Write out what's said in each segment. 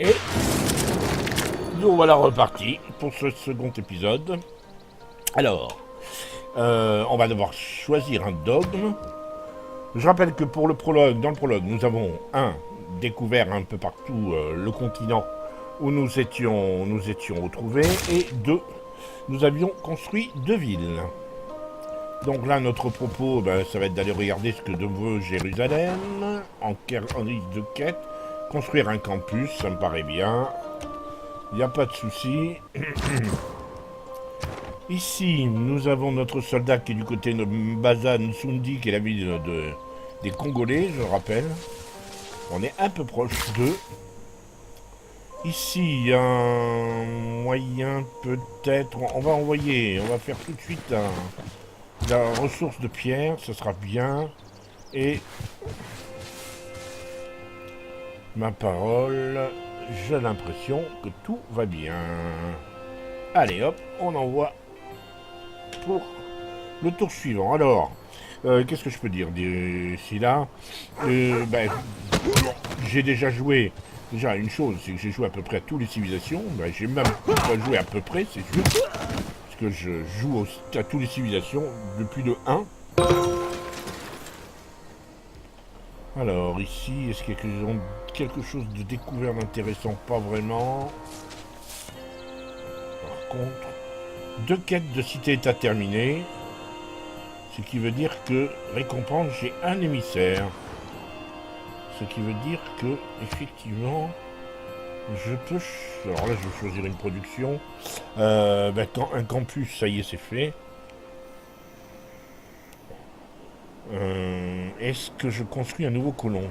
Et nous voilà repartis pour ce second épisode. Alors, on va devoir choisir un dogme. Je rappelle que pour le prologue, dans le prologue, nous avons découvert un peu partout le continent où nous étions retrouvés, et 2, nous avions construit 2 villes. Donc là, notre propos, ça va être d'aller regarder ce que veut Jérusalem en liste de quête. Construire un campus, ça me paraît bien. Il n'y a pas de souci. Ici, nous avons notre soldat qui est du côté de Mbaza Nsundi, qui est la ville des Congolais, je le rappelle. On est un peu proche d'eux. Ici, il y a un moyen peut-être... On va faire tout de suite la ressource de pierre, ce sera bien. Et... ma parole, j'ai l'impression que tout va bien. Allez hop, on envoie pour le tour suivant. Alors, qu'est-ce que je peux dire d'ici là j'ai déjà joué. Déjà, une chose, c'est que j'ai joué à peu près à toutes les civilisations. J'ai même pas joué à peu près, c'est sûr. Parce que je joue à toutes les civilisations depuis le 1. Alors, ici, est-ce qu'il y a quelque chose de découvert d'intéressant? Pas vraiment. Par contre, 2 quêtes de cité-état terminées. Ce qui veut dire que, récompense, j'ai un émissaire. Ce qui veut dire que, effectivement, je peux... Alors là, je vais choisir une production. Quand un campus, ça y est, c'est fait. Est-ce que je construis un nouveau colon?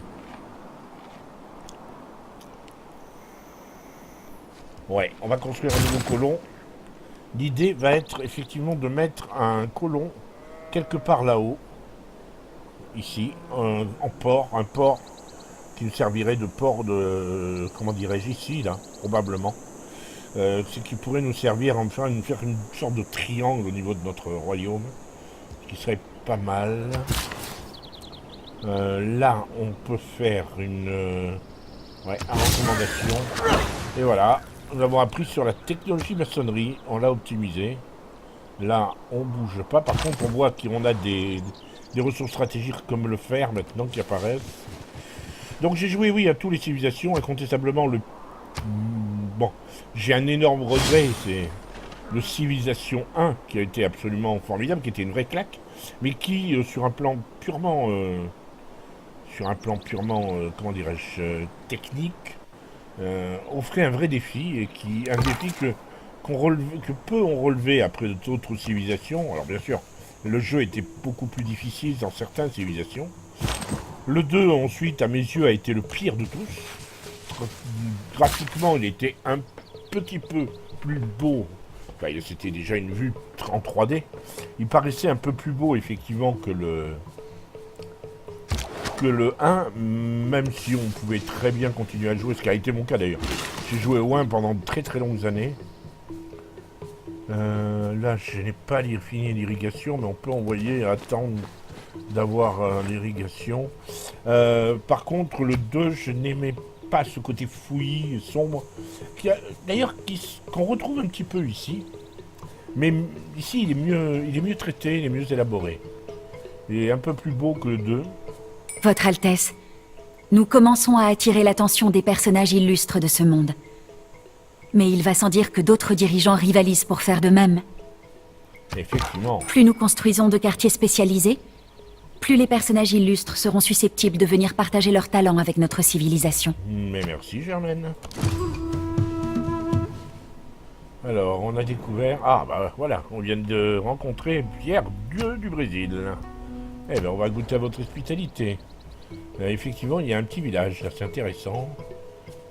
Ouais, on va construire un nouveau colon. L'idée va être effectivement de mettre un colon quelque part là-haut. Ici, en port, un port qui nous servirait de port de... comment dirais-je, ici, là, probablement. Ce qui pourrait nous servir à faire une sorte de triangle au niveau de notre royaume. Ce qui serait pas mal. Là, on peut faire une recommandation. Et voilà, nous avons appris sur la technologie maçonnerie, on l'a optimisé. Là, on bouge pas. Par contre, on voit qu'on a des ressources stratégiques comme le fer maintenant qui apparaissent. Donc j'ai joué, oui, à toutes les civilisations. Incontestablement, bon, j'ai un énorme regret, c'est le Civilisation 1 qui a été absolument formidable, qui était une vraie claque, mais qui, sur un plan purement... comment dirais-je, technique, offrait un vrai défi, et un défi que peu ont relevé après d'autres civilisations. Alors bien sûr, le jeu était beaucoup plus difficile dans certaines civilisations. Le 2, ensuite, à mes yeux, a été le pire de tous. Graphiquement, il était un petit peu plus beau. Enfin, c'était déjà une vue en 3D. Il paraissait un peu plus beau, effectivement, que le 1, même si on pouvait très bien continuer à jouer, ce qui a été mon cas d'ailleurs. J'ai joué au 1 pendant de très très longues années. Là, je n'ai pas fini l'irrigation, mais on peut envoyer, attendre d'avoir l'irrigation. Par contre, le 2, je n'aimais pas ce côté fouillis, sombre, d'ailleurs qu'on retrouve un petit peu ici. Mais ici, il est mieux traité, il est mieux élaboré. Il est un peu plus beau que le 2. Votre Altesse, nous commençons à attirer l'attention des personnages illustres de ce monde. Mais il va sans dire que d'autres dirigeants rivalisent pour faire de même. Effectivement. Plus nous construisons de quartiers spécialisés, plus les personnages illustres seront susceptibles de venir partager leurs talents avec notre civilisation. Mais merci, Germaine. Alors, on a découvert... Ah, bah voilà, on vient de rencontrer Pierre, dieu du Brésil. Eh ben, on va goûter à votre hospitalité. Effectivement, il y a un petit village, là, c'est intéressant.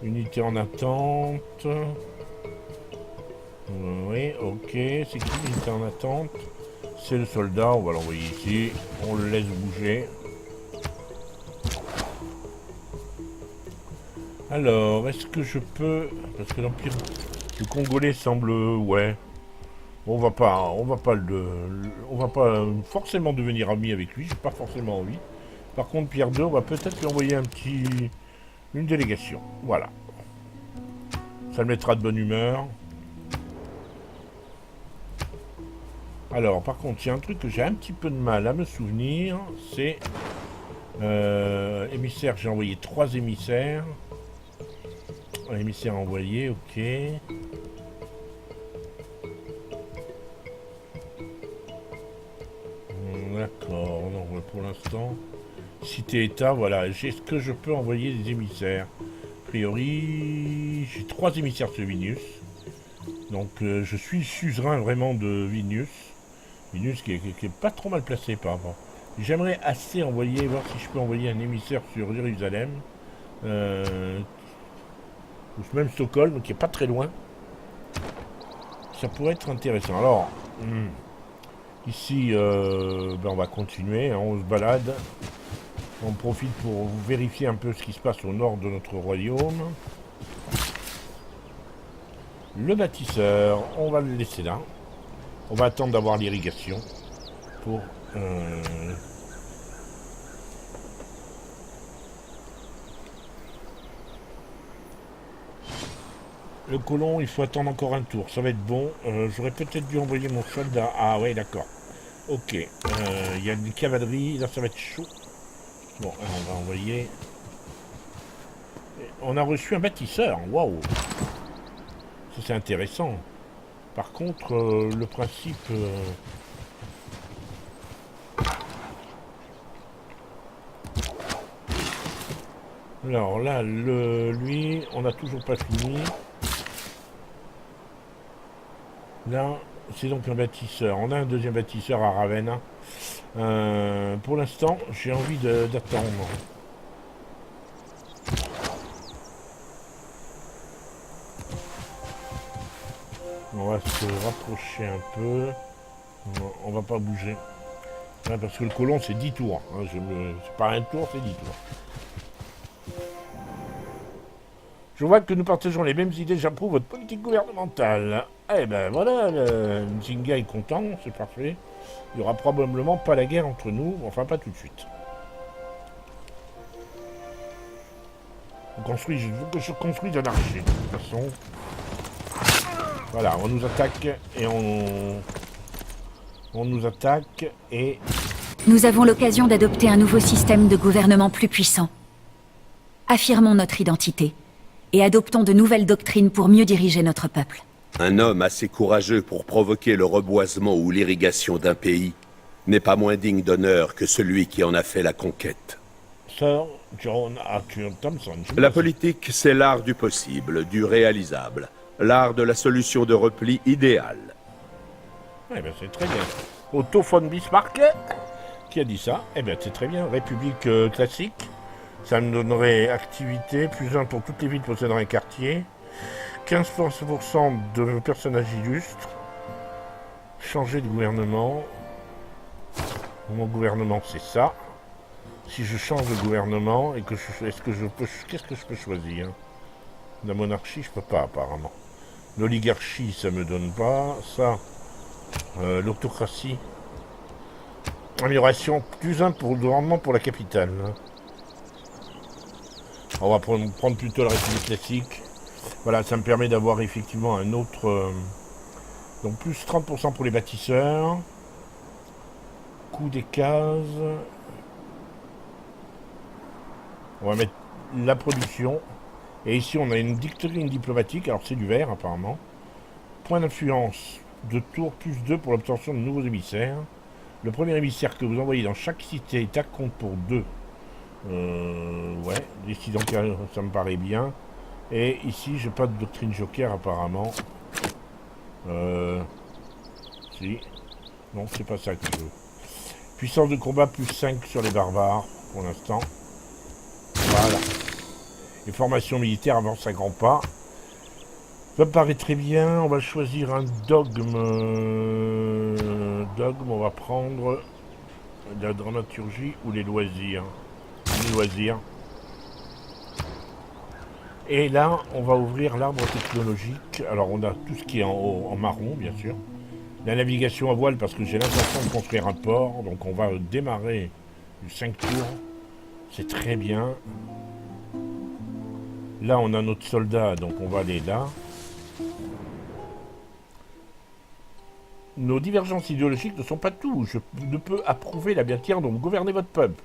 Unité en attente. Oui, ok. C'est qui l'unité en attente? C'est le soldat, on va l'envoyer ici. On le laisse bouger. Alors, est-ce que je peux... Parce que l'Empire... Le Congolais semble... Ouais. On va pas forcément devenir ami avec lui. J'ai pas forcément envie. Par contre, Pierre II, on va peut-être lui envoyer une délégation. Voilà. Ça le mettra de bonne humeur. Alors, par contre, il y a un truc que j'ai un petit peu de mal à me souvenir. C'est... émissaire, j'ai envoyé 3 émissaires. Un émissaire envoyé, ok. D'accord, non, pour l'instant. Cité-État, voilà. Est-ce que je peux envoyer des émissaires? A priori, j'ai 3 émissaires sur Vilnius. Donc, je suis suzerain vraiment de Vilnius. Vilnius qui est pas trop mal placé par rapport. J'aimerais assez envoyer, voir si je peux envoyer un émissaire sur Jérusalem. Ou même Stockholm, qui est pas très loin. Ça pourrait être intéressant. Alors, ici, on va continuer, hein, on se balade. On profite pour vérifier un peu ce qui se passe au nord de notre royaume. Le bâtisseur, on va le laisser là. On va attendre d'avoir l'irrigation pour... Le colon, il faut attendre encore un tour. Ça va être bon. J'aurais peut-être dû envoyer mon soldat. Ah ouais, d'accord. Ok. Il y a une cavalerie. Là, ça va être chaud. Bon, on va envoyer... On a reçu un bâtisseur. Waouh. Ça, c'est intéressant. Par contre, le principe... Alors là, lui, on n'a toujours pas fini. Là, c'est donc un bâtisseur. On a un deuxième bâtisseur à Ravenna. Pour l'instant, j'ai envie d'attendre. On va se rapprocher un peu. On va pas bouger. Là, parce que le colon, c'est 10 tours. Hein. C'est pas un tour, c'est 10 tours. Je vois que nous partageons les mêmes idées. J'approuve votre politique gouvernementale. Eh ben voilà, Nzinga est content, c'est parfait. Il n'y aura probablement pas la guerre entre nous, enfin pas tout de suite. Je veux que je construise un archer, de toute façon. Voilà, on nous attaque et on nous attaque et... Nous avons l'occasion d'adopter un nouveau système de gouvernement plus puissant. Affirmons notre identité et adoptons de nouvelles doctrines pour mieux diriger notre peuple. Un homme assez courageux pour provoquer le reboisement ou l'irrigation d'un pays n'est pas moins digne d'honneur que celui qui en a fait la conquête. Sir John Arthur Thompson. La politique, c'est l'art du possible, du réalisable. L'art de la solution de repli idéale. Eh bien, c'est très bien. Otto von Bismarck, qui a dit ça. Eh bien, c'est très bien. République classique. Ça me donnerait activité. Plus 1 pour toutes les villes possédant un quartier. 15% de personnages illustres. Changer de gouvernement. Mon gouvernement, c'est ça. Si je change de gouvernement et que qu'est-ce que je peux choisir? La monarchie, je peux pas apparemment. L'oligarchie, ça me donne pas. Ça, l'autocratie. Amélioration, plus 1 pour le rendement pour la capitale. On va prendre plutôt la République classique. Voilà, ça me permet d'avoir effectivement un autre... donc plus 30% pour les bâtisseurs. Coût des cases. On va mettre la production. Et ici, on a une doctrine diplomatique. Alors, c'est du vert, apparemment. Point d'influence de tour, plus 2 pour l'obtention de nouveaux émissaires. Le premier émissaire que vous envoyez dans chaque cité-état compte pour 2. Ouais, décidant que ça me paraît bien. Et ici, j'ai pas de doctrine joker, apparemment. Si. Non, c'est pas ça que je veux. Puissance de combat, plus 5 sur les barbares, pour l'instant. Voilà. Les formations militaires avancent à grands pas. Ça me paraît très bien. On va choisir un dogme. Dogme, on va prendre la dramaturgie ou les loisirs. Les loisirs. Et là, on va ouvrir l'arbre technologique. Alors, on a tout ce qui est en haut, en marron, bien sûr. La navigation à voile, parce que j'ai l'intention de construire un port. Donc, on va démarrer du 5 tours. C'est très bien. Là, on a notre soldat, donc on va aller là. Nos divergences idéologiques ne sont pas tout. Je ne peux approuver la manière dont vous gouvernez votre peuple.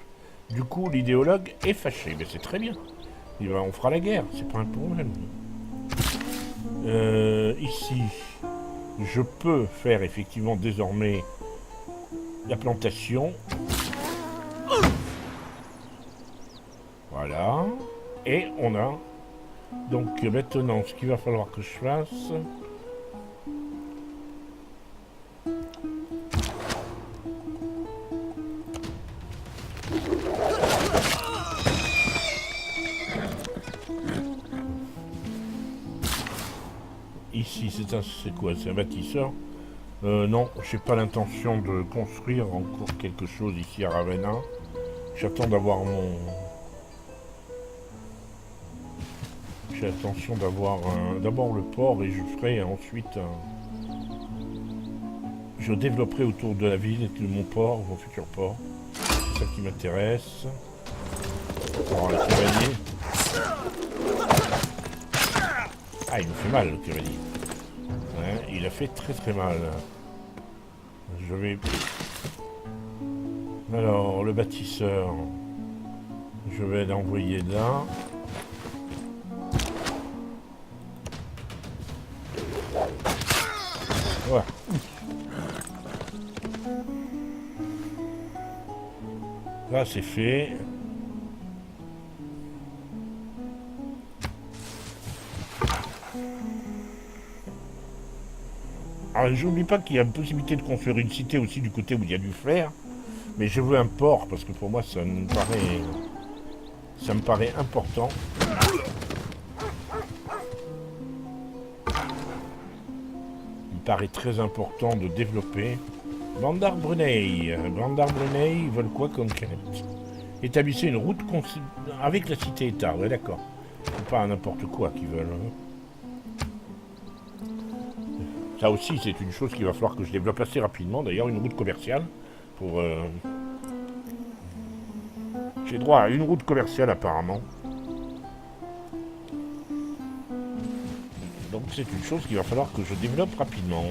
Du coup, l'idéologue est fâché. Mais c'est très bien. On fera la guerre, c'est pas un problème. Ici, je peux faire effectivement désormais la plantation. Voilà. Et on a... Donc maintenant, ce qu'il va falloir que je fasse... Ici, c'est quoi? C'est un bâtisseur? Non, j'ai pas l'intention de construire encore quelque chose ici à Ravenna. J'attends d'avoir mon... J'ai l'intention d'avoir d'abord le port et je ferai ensuite je développerai autour de la ville et de mon port, mon futur port. C'est ça qui m'intéresse. Alors, le cavalier. Ah, il me fait mal, le cavalier. Ouais, il a fait très très mal. Je vais... Alors, le bâtisseur. Je vais l'envoyer là. Voilà. Là, c'est fait. Alors, j'oublie pas qu'il y a une possibilité de construire une cité aussi du côté où il y a du fer. Mais je veux un port parce que pour moi, ça me paraît important. Il me paraît très important de développer. Bandar Brunei. Bandar Brunei, ils veulent quoi comme quête? Établissez une route avec la cité-État. Ouais, d'accord. C'est pas n'importe quoi qu'ils veulent. Ça aussi, c'est une chose qu'il va falloir que je développe assez rapidement. D'ailleurs, une route commerciale. Pour... J'ai droit à une route commerciale, apparemment. Donc, c'est une chose qu'il va falloir que je développe rapidement.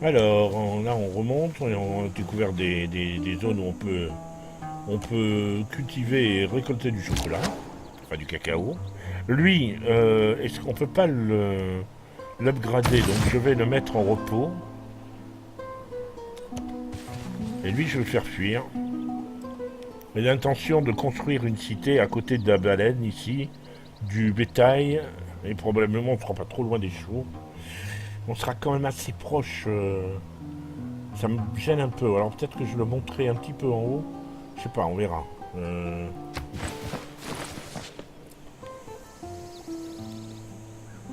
Alors, là on remonte, on a découvert des zones où on peut cultiver et récolter du chocolat, enfin du cacao. Lui, est-ce qu'on peut pas l'upgrader? Donc je vais le mettre en repos. Et lui, je vais le faire fuir. J'ai l'intention de construire une cité à côté de la baleine, ici, du bétail, et probablement on ne sera pas trop loin des chevaux. On sera quand même assez proche. Ça me gêne un peu. Alors peut-être que je le monterai un petit peu en haut. Je sais pas, on verra.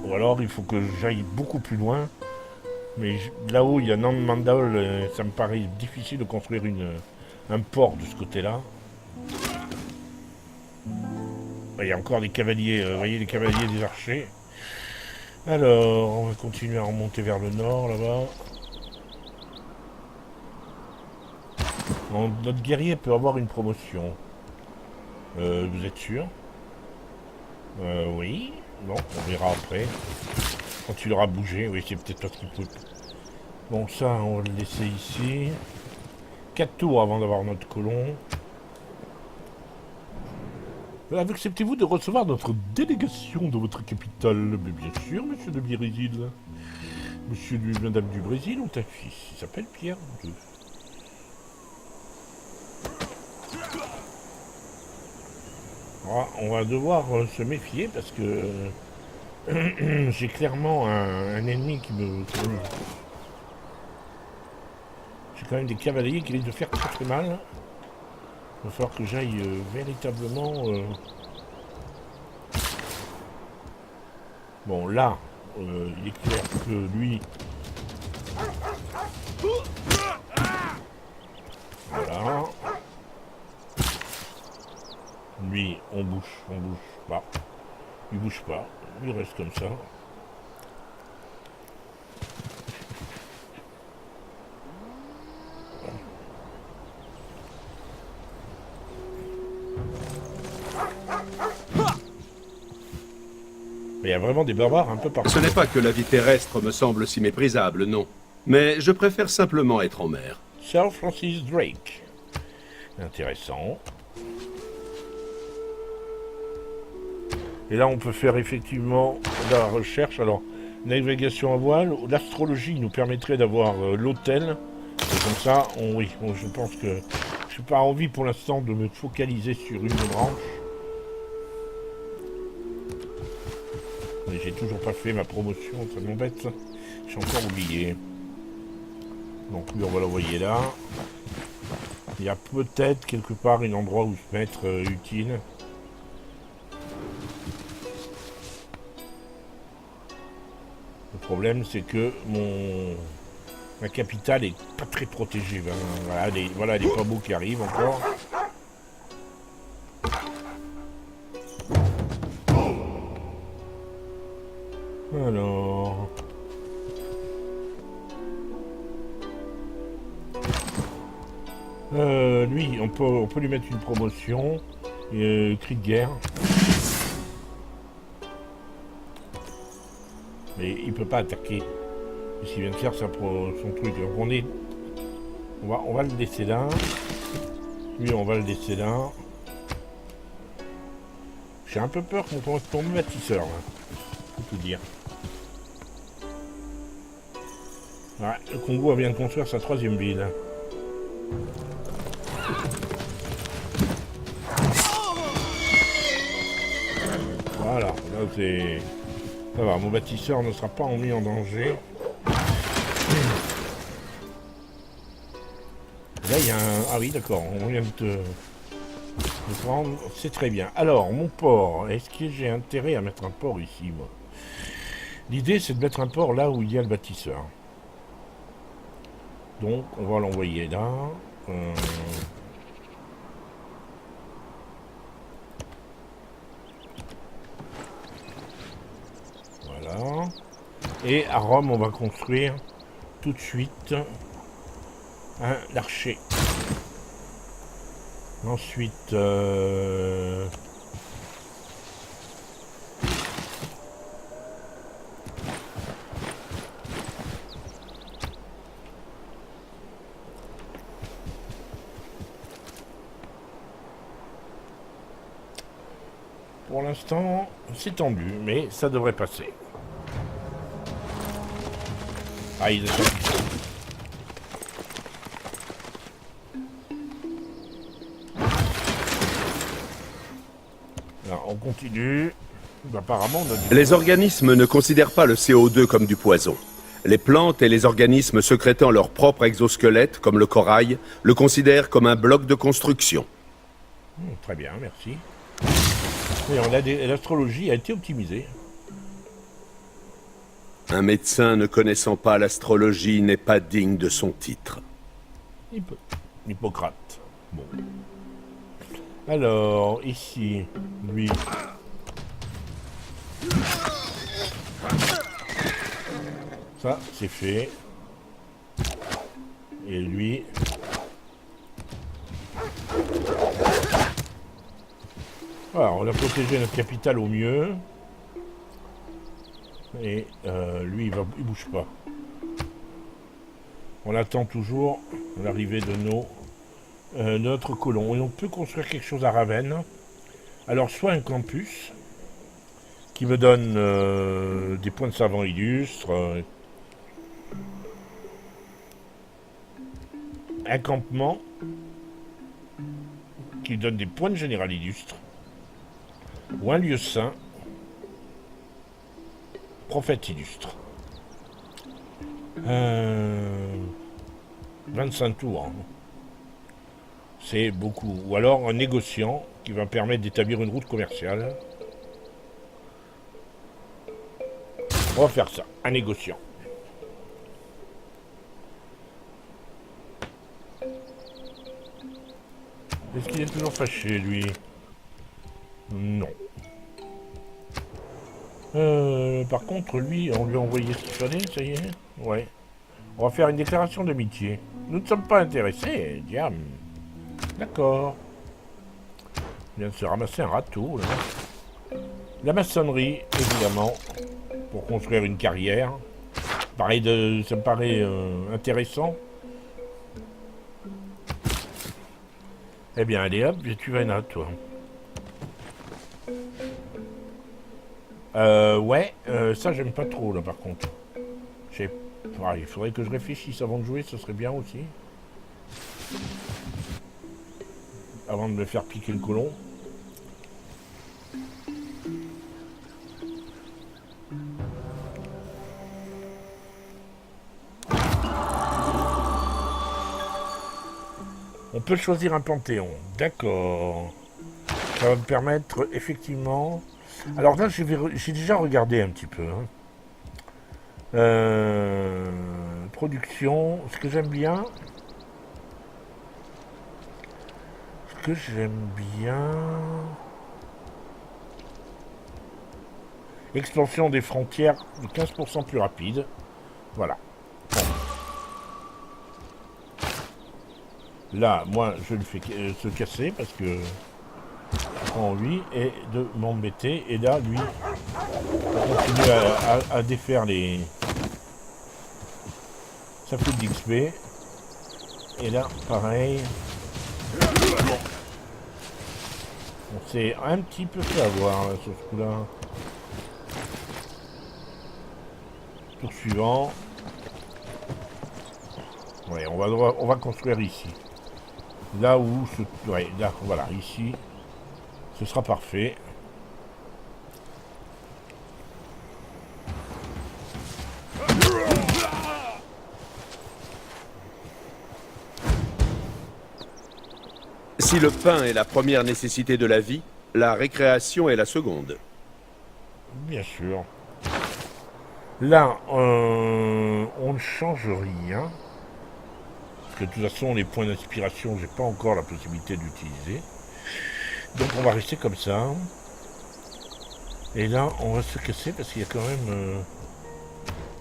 Ou alors il faut que j'aille beaucoup plus loin. Mais là-haut, il y a Nanmandal. Ça me paraît difficile de construire un port de ce côté-là. Il y a encore des cavaliers. Vous voyez les cavaliers des archers. Alors, on va continuer à remonter vers le nord, là-bas. Notre guerrier peut avoir une promotion. Vous êtes sûr? Oui. Bon, on verra après. Quand il aura bougé, oui, c'est peut-être pas ce qu'il peut. Bon, ça, on va le laisser ici. 4 tours avant d'avoir notre colon. Acceptez-vous de recevoir notre délégation de votre capitale? Mais bien sûr, monsieur de Brésil. Monsieur madame du Brésil, ont un fils. Il s'appelle Pierre II. On va devoir se méfier parce que j'ai clairement un ennemi qui me... J'ai quand même des cavaliers qui risquent de faire très très mal. Il va falloir que j'aille véritablement... Bon, là, il est clair que lui... Voilà. Lui, on bouge pas. Il bouge pas, il reste comme ça. Il y a vraiment des barbares un peu partout. Ce n'est pas que la vie terrestre me semble si méprisable, non. Mais je préfère simplement être en mer. Sir Francis Drake. Intéressant. Et là, on peut faire effectivement la recherche. Alors, navigation à voile, l'astrologie nous permettrait d'avoir l'hôtel. Et comme ça, je pense que je n'ai pas envie pour l'instant de me focaliser sur une branche. Mais j'ai toujours pas fait ma promotion, ça m'embête. J'ai encore oublié. Donc lui, on va l'envoyer là. Il y a peut-être quelque part un endroit où se mettre utile. Le problème, c'est que ma capitale est pas très protégée. Voilà les pabots qui arrivent encore. Alors... lui, on peut lui mettre une promotion. Cri de guerre. Mais il peut pas attaquer. Puisqu'il vient de faire son truc. Donc on va le laisser là. Lui, on va le laisser là. J'ai un peu peur qu'on tombe bâtisseur, là. Faut tout dire. Ouais, le Congo vient de construire sa 3e ville. Voilà, là c'est... Ça va, mon bâtisseur ne sera pas mis en danger. Là, il y a un... Ah oui, d'accord, on vient de prendre... C'est très bien. Alors, mon port, est-ce que j'ai intérêt à mettre un port ici, moi? L'idée, c'est de mettre un port là où il y a le bâtisseur. Donc, on va l'envoyer là. Voilà. Et à Rome, on va construire tout de suite un archer. Ensuite, pour l'instant, c'est tendu, mais ça devrait passer. Ah, il est alors, on continue. Apparemment, on a du... Les organismes ne considèrent pas le CO2 comme du poison. Les plantes et les organismes sécrétant leur propre exosquelette, comme le corail, le considèrent comme un bloc de construction. Très bien, merci. Et l'astrologie a été optimisée. Un médecin ne connaissant pas l'astrologie n'est pas digne de son titre. Hippocrate. Bon. Alors, ici, lui... Ça, c'est fait. Et lui... Voilà, on a protégé notre capitale au mieux. Et lui, il bouge pas. On attend toujours l'arrivée de notre colon. Et on peut construire quelque chose à Ravenne. Alors, soit un campus qui me donne des points de savant illustres. Un campement qui donne des points de général illustre. Ou un lieu saint. Prophète illustre. Bon, 25 tours. Hein. C'est beaucoup. Ou alors un négociant qui va me permettre d'établir une route commerciale. On va faire ça, un négociant. Est-ce qu'il est toujours fâché, lui? Non. Par contre, lui, on lui a envoyé ce qu'il fallait, ça y est? Ouais. On va faire une déclaration d'amitié. Nous ne sommes pas intéressés, diable. D'accord. Il vient de se ramasser un râteau, là. La maçonnerie, évidemment, pour construire une carrière. Pareil ça me paraît intéressant. Eh bien, allez hop, tu vas là, toi. Ouais, ça j'aime pas trop, là, par contre. Il faudrait que je réfléchisse avant de jouer, ce serait bien aussi. Avant de me faire piquer le côlon. On peut choisir un panthéon, d'accord. Ça va me permettre, effectivement... Alors là, j'ai déjà regardé un petit peu. Hein. Production, ce que j'aime bien... Expansion des frontières de 15% plus rapide. Voilà. Bon. Là, moi, je le fais se casser parce que je prends lui et de m'embêter. Et là, lui, on continue à défaire les... Ça fait de l'XP. Et là, pareil. On s'est un petit peu fait avoir là, sur ce coup-là. Tour suivant. Ouais, on va construire ici. Là où... Ouais, là, voilà, ici. Ce sera parfait. Si le pain est la première nécessité de la vie, la récréation est la seconde. Bien sûr. Là, on ne change rien. Parce que de toute façon, les points d'inspiration, j'ai pas encore la possibilité d'utiliser. Donc on va rester comme ça. Et là, on va se casser parce qu'il y a quand même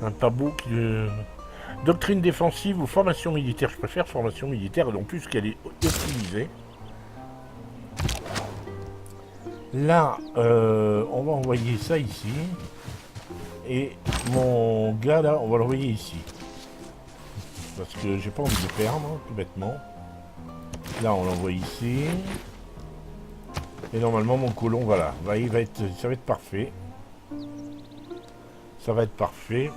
un pas beau qui... Doctrine défensive ou formation militaire. Je préfère formation militaire, en plus qu'elle est optimisée. Là, on va envoyer ça ici. Et mon gars là, on va l'envoyer ici. Parce que j'ai pas envie de le perdre, tout bêtement. Là, on l'envoie ici. Et normalement, mon colon, voilà. Ça va être parfait. Ça va être parfait.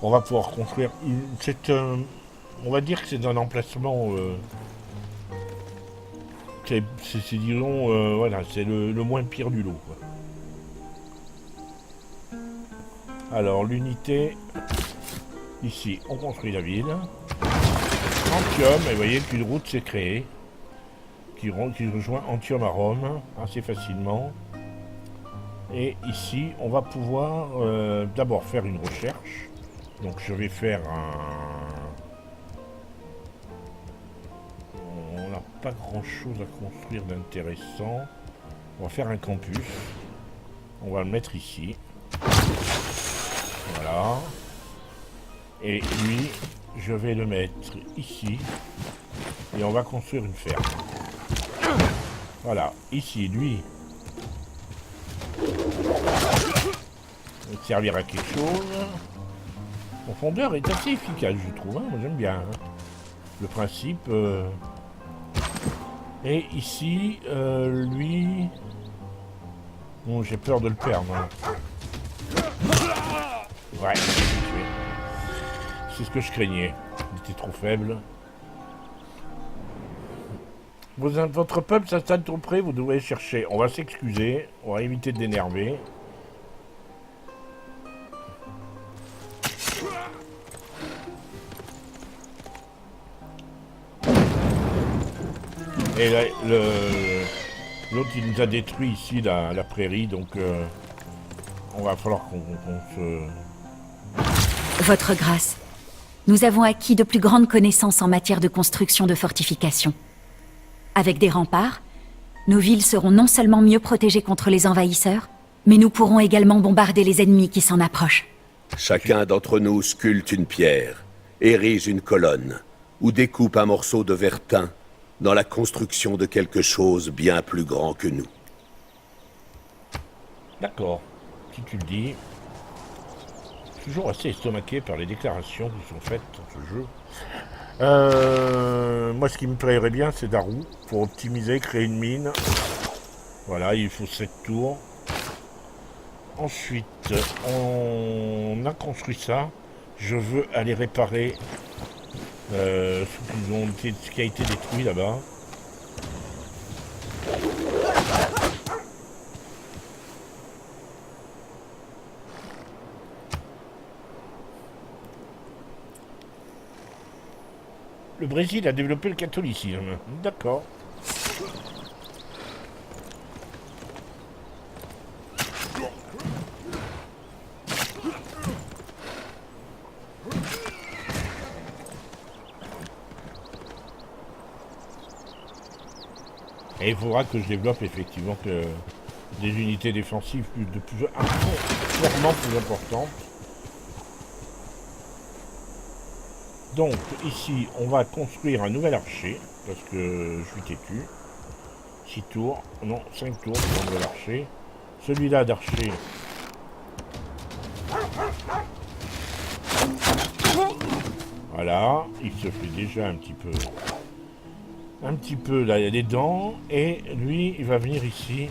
On va pouvoir construire... on va dire que c'est un emplacement... disons, voilà, c'est le moins pire du lot, quoi. Alors, l'unité... Ici, on construit la ville. Antium, et vous voyez qu'une route s'est créée. Qui rejoint Antium à Rome, assez facilement. Et ici, on va pouvoir d'abord faire une recherche. Donc je vais faire On n'a pas grand chose à construire d'intéressant. On va faire un campus. On va le mettre ici. Voilà. Et lui, je vais le mettre ici. Et on va construire une ferme. Voilà. Ici, lui. Il va servir à quelque chose. Profondeur est assez efficace, je trouve. Hein. Moi, j'aime bien. Hein. Le principe. Et ici, lui... Bon, j'ai peur de le perdre. Hein. Ouais, c'est ce que je craignais. Il était trop faible. Votre peuple s'installe trop près, vous devrez chercher. On va s'excuser. On va éviter de l'énerver. Et là, l'autre il nous a détruit ici la prairie, donc on va falloir qu'on se... Votre grâce, nous avons acquis de plus grandes connaissances en matière de construction de fortifications. Avec des remparts, nos villes seront non seulement mieux protégées contre les envahisseurs, mais nous pourrons également bombarder les ennemis qui s'en approchent. Chacun d'entre nous sculpte une pierre, érige une colonne, ou découpe un morceau de vertin dans la construction de quelque chose bien plus grand que nous. D'accord, si tu le dis. Toujours assez estomaqué par les déclarations qui sont faites dans ce jeu. Moi, ce qui me plairait bien, c'est Daru. Pour optimiser, créer une mine. Voilà, il faut 7 tours. Ensuite, on a construit ça. Je veux aller réparer ce qui a été détruit là-bas. Le Brésil a développé le catholicisme. D'accord. Et il faudra que je développe effectivement des unités défensives clairement plus importantes. Donc ici on va construire un nouvel archer, parce que je suis têtu. 6 tours, non 5 tours pour un nouvel archer. Celui-là d'archer. Voilà, il se fait déjà un petit peu là, il y a des dents, et lui il va venir ici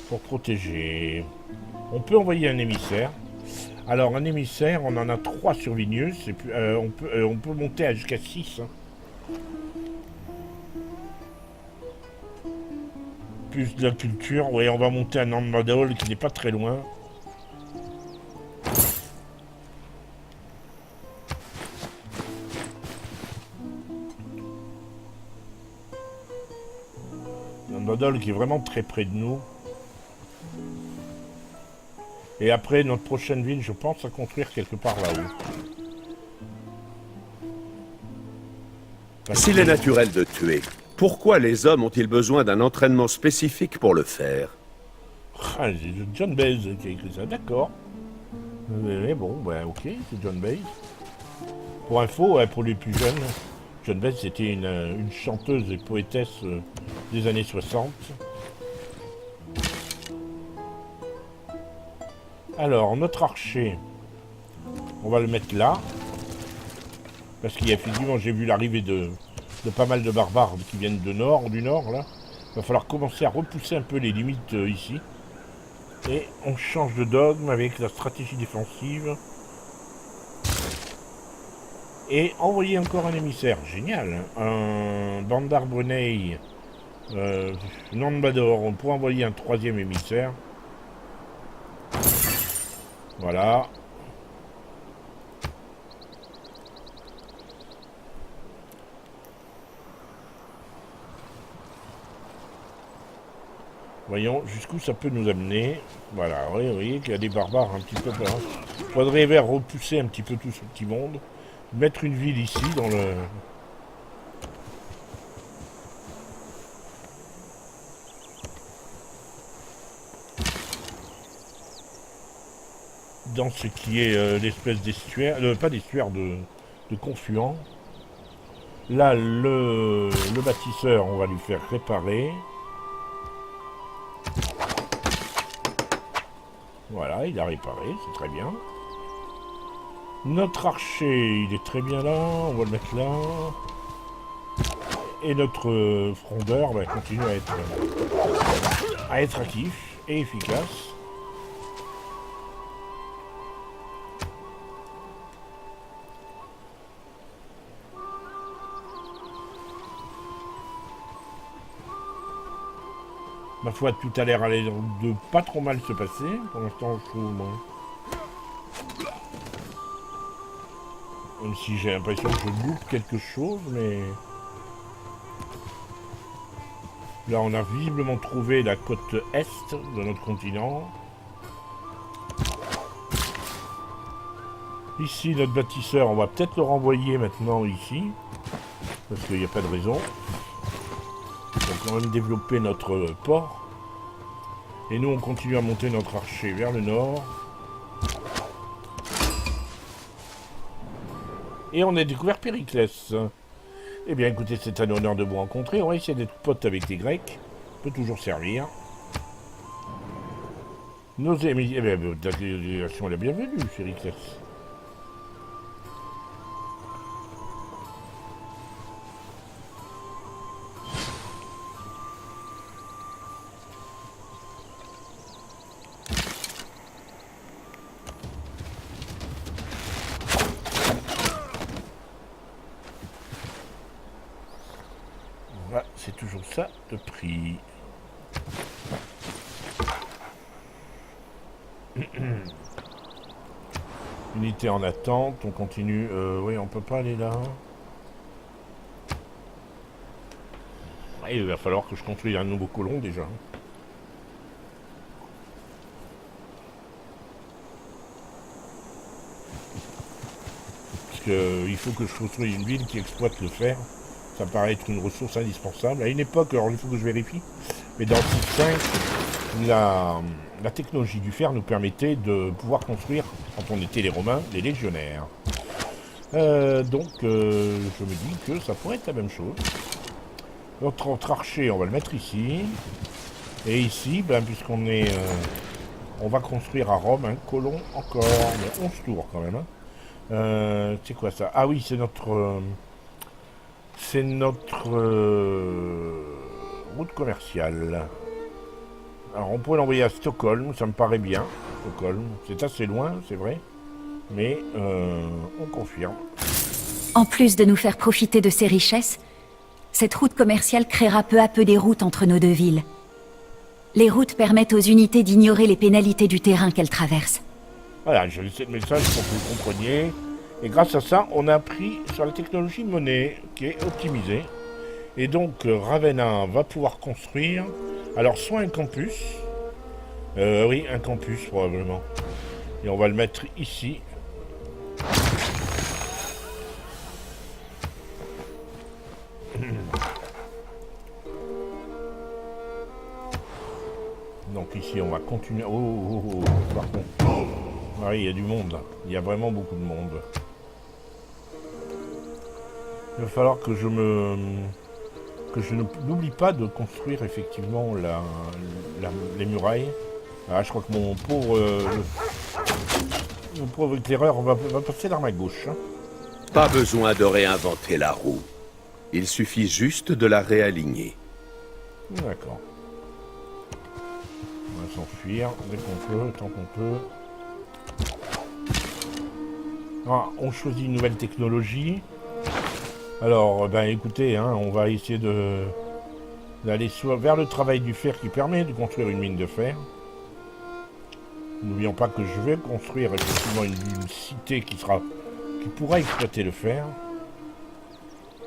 pour protéger. On peut envoyer un émissaire. Alors un émissaire, on en a 3 sur Vigneuse, on peut monter à jusqu'à 6. Hein. Plus de la culture, oui, on va monter à Nandmadol qui n'est pas très loin. Nandmadol qui est vraiment très près de nous. Et après, notre prochaine ville, je pense à construire quelque part là-haut. S'il est naturel de tuer, pourquoi les hommes ont-ils besoin d'un entraînement spécifique pour le faire? Ah, c'est John Baez qui a écrit ça, d'accord. Mais bon, bah ok, c'est John Baez. Pour info, ouais, pour les plus jeunes, John Baez c'était une chanteuse et poétesse des années 60. Alors, notre archer, on va le mettre là. Parce qu'il y a effectivement, j'ai vu l'arrivée de pas mal de barbares qui viennent du nord, là. Il va falloir commencer à repousser un peu les limites ici. Et on change de dogme avec la stratégie défensive. Et envoyer encore un émissaire, génial. Un Bandar Brunei, Nandmador, on pourrait envoyer un 3e émissaire. Voilà. Voyons jusqu'où ça peut nous amener. Voilà, oui, vous voyez qu'il y a des barbares un petit peu là. Il faudrait vers repousser un petit peu tout ce petit monde. Mettre une ville ici dans le... Dans ce qui est l'espèce d'estuaire, pas d'estuaire, de confluent. Là, le bâtisseur, on va lui faire réparer. Voilà, il a réparé, c'est très bien. Notre archer, il est très bien là, on va le mettre là. Et notre frondeur va continuer à être actif et efficace. Ma foi, tout a l'air de pas trop mal se passer. Pour l'instant, je trouve, moi. Même si j'ai l'impression que je loupe quelque chose, mais... Là, on a visiblement trouvé la côte est de notre continent. Ici, notre bâtisseur, on va peut-être le renvoyer maintenant ici. Parce qu'il n'y a pas de raison. On va quand même développer notre port. Et nous, on continue à monter notre archer vers le nord. Et on a découvert Périclès. Eh bien, écoutez, c'est un honneur de vous rencontrer. On va essayer d'être potes avec les Grecs. Peut toujours servir. Nos amis... Eh bien, la délégation est la bienvenue, Périclès. C'est toujours ça de prix. Unité en attente, on continue. Oui, on peut pas aller là. Il va falloir que je construise un nouveau colon déjà. Parce que il faut que je construise une ville qui exploite le fer. Ça paraît être une ressource indispensable. À une époque, alors il faut que je vérifie, mais dans 6.5, la technologie du fer nous permettait de pouvoir construire, quand on était les Romains, les légionnaires. Donc, je me dis que ça pourrait être la même chose. Notre archer, on va le mettre ici. Et ici, ben, puisqu'on est... on va construire à Rome un colon encore, mais 11 tours quand même. Hein. C'est quoi ça? Ah oui, c'est notre... C'est notre route commerciale. Alors on pourrait l'envoyer à Stockholm, ça me paraît bien. Stockholm, c'est assez loin, c'est vrai. Mais on confirme. En plus de nous faire profiter de ses richesses, cette route commerciale créera peu à peu des routes entre nos deux villes. Les routes permettent aux unités d'ignorer les pénalités du terrain qu'elles traversent. Voilà, j'ai laissé le message pour que vous compreniez. Et grâce à ça, on a appris sur la technologie de monnaie qui est optimisée. Et donc, Ravenna va pouvoir construire, alors soit un campus, oui, un campus probablement. Et on va le mettre ici. Donc ici, on va continuer. Par contre. Oui, il y a du monde. Il y a vraiment beaucoup de monde. Il va falloir que je n'oublie pas de construire effectivement les murailles. Ah, je crois que mon pauvre éclaireur va passer l'arme à gauche. Hein. Pas besoin de réinventer la roue. Il suffit juste de la réaligner. D'accord. On va s'enfuir dès qu'on peut, tant qu'on peut. Ah, on choisit une nouvelle technologie. Alors, ben écoutez, hein, on va essayer d'aller vers le travail du fer qui permet de construire une mine de fer. N'oublions pas que je vais construire effectivement une cité qui pourra exploiter le fer.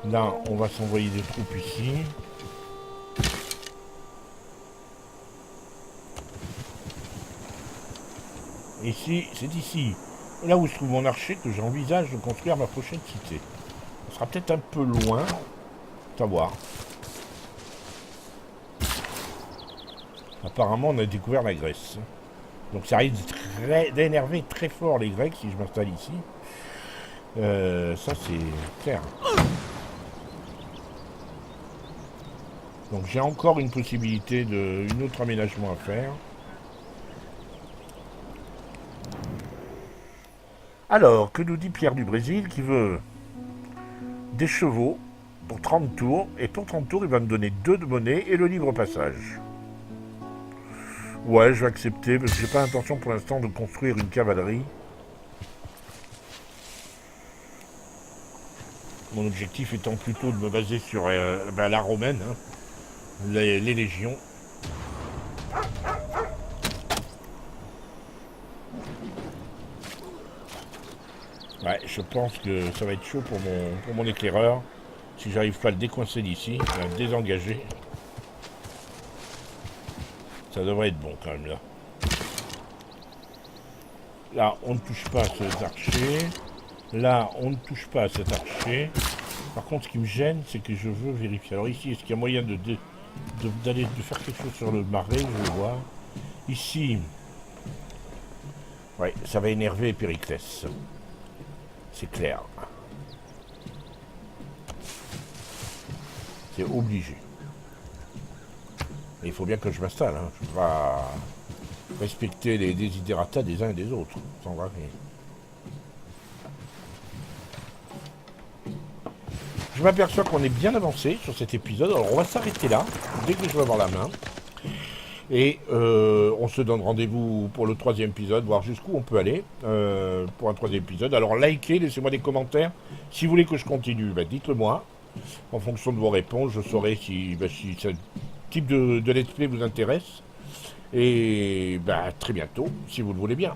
Là, on va s'envoyer des troupes ici. Ici, c'est ici, là où se trouve mon archer, que j'envisage de construire ma prochaine cité. Ce sera peut-être un peu loin, à voir. Apparemment, on a découvert la Grèce. Donc ça risque d'énerver très fort les Grecs si je m'installe ici. Ça, c'est clair. Donc j'ai encore une possibilité un autre aménagement à faire. Alors, que nous dit Pierre du Brésil qui veut des chevaux pour 30 tours, et pour 30 tours, il va me donner 2 de monnaie et le libre passage. Ouais, je vais accepter, parce que j'ai pas l'intention pour l'instant de construire une cavalerie. Mon objectif étant plutôt de me baser sur la romaine, hein, les légions. Ouais, je pense que ça va être chaud pour mon éclaireur. Si j'arrive pas à le décoincer d'ici, à le désengager. Ça devrait être bon quand même là. Là, on ne touche pas à cet archer. Là, on ne touche pas à cet archer. Par contre, ce qui me gêne, c'est que je veux vérifier. Alors ici, est-ce qu'il y a moyen de faire quelque chose sur le marais? Je vais voir. Ici. Ouais, ça va énerver Périclès. C'est clair. C'est obligé. Et il faut bien que je m'installe. Hein. Je ne peux pas respecter les desiderata des uns et des autres. Sans vrai. Je m'aperçois qu'on est bien avancé sur cet épisode. Alors on va s'arrêter là, dès que je vais avoir la main. Et on se donne rendez-vous pour le 3e épisode, voir jusqu'où on peut aller pour un 3e épisode. Alors likez, laissez-moi des commentaires. Si vous voulez que je continue, dites-le moi. En fonction de vos réponses, je saurai si ce type de let's play vous intéresse. Et très bientôt, si vous le voulez bien.